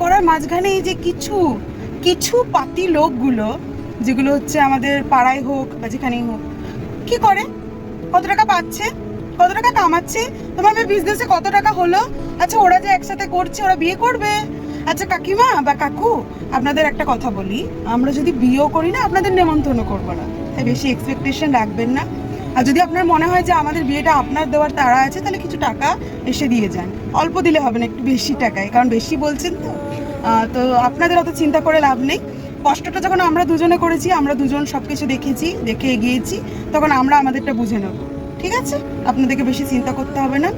করার মাঝখানে এই যে কিছু কিছু পাতি লোকগুলো, যেগুলো হচ্ছে আমাদের পাড়ায় হোক বা যেখানেই হোক, কি করে, কত টাকা পাচ্ছে, কত টাকা কামাচ্ছে, তোমার বিজনেসে কত টাকা হলো, আচ্ছা ওরা যে একসাথে করছে ওরা বিয়ে করবে। আচ্ছা কাকিমা বা কাকু, আপনাদের একটা কথা বলি, আমরা যদি বিয়েও করি না আপনাদের নেমন্তন্ন করবো না, তাই বেশি এক্সপেকটেশন রাখবেন না। আর যদি আপনার মনে হয় যে আমাদের বিয়েটা আপনার দেওয়ার তাড়া আছে, তাহলে কিছু টাকা এসে দিয়ে যান, অল্প দিলে হবে না, একটু বেশি টাকায়, কারণ বেশি বলছেন তো। তো আপনাদের অত চিন্তা করে লাভ নেই। কষ্টটা যখন আমরা দুজনে করেছি, আমরা দুজন সব কিছু দেখেছি, দেখে এগিয়েছি, তখন আমরা আমাদেরটা বুঝে নেব, ঠিক আছে? আপনাদেরকে বেশি চিন্তা করতে হবে না।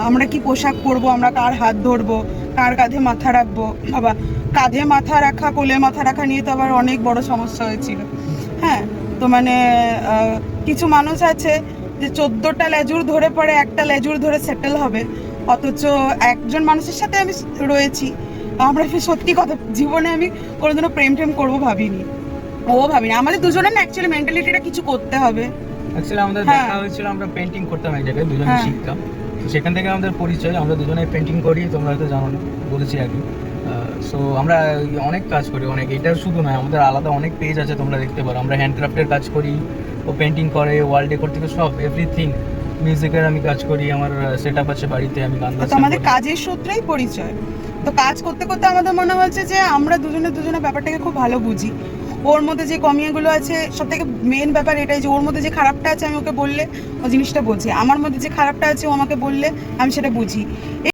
আমরা কি পোশাক পরবো, আমরা কার হাত ধরবো, কার কাঁধে মাথা রাখবো, বাবা কাঁধে মাথা রাখা, কোলে মাথা রাখা নিয়ে তো আবার অনেক বড় সমস্যা হয়েছিল। হ্যাঁ, তো মানে কিছু মানুষ আছে যে 14টা লেজুর ধরে পরে একটা লেজুর ধরে সেটেল হবে, অথচ একজন মানুষের সাথে আমি রয়েছি। আমরা সত্যি কথা, জীবনে আমি কোনোদিনও প্রেম টেম করবো ভাবিনি, ও ভাবিনি। আমাদের দুজনের না অ্যাকচুয়ালি মেন্টালিটিটা কিছু করতে হবে। অ্যাকচুয়ালি আমাদের দেখা হয়েছিল, আমরা পেন্টিং করতাম এক জায়গায়, দুজনে শিখতাম, সেখান থেকে আমাদের পরিচয়। আমরা দুজনে পেন্টিং করি, তোমরা হয়তো জানো না, বলেছি আগে। সো আমরা অনেক কাজ করি, অনেক, এটা শুধু নয়, আমাদের আলাদা অনেক পেজ আছে, তোমরা দেখতে পারো। আমরা হ্যান্ডক্রাফটের কাজ করি, ও পেন্টিং করে, ওয়াল ডেকোর থেকে সব এভরিথিং। মিউজিকের আমি কাজ করি, আমার সেট আপ আছে বাড়িতে, আমি গান তো আমাদের কাজের সূত্রেই পরিচয়। তো কাজ করতে করতে আমাদের মনে হচ্ছে যে আমরা দুজনে দুজনে ব্যাপারটাকে খুব ভালো বুঝি। ওর মধ্যে যে কমিয়াগুলো আছে, সব থেকে মেন ব্যাপার এটাই যে ওর মধ্যে যে খারাপটা আছে আমি ওকে বললে ও জিনিসটা বোঝে, আমার মধ্যে যে খারাপটা আছে ও আমাকে বললে আমি সেটা বুঝি।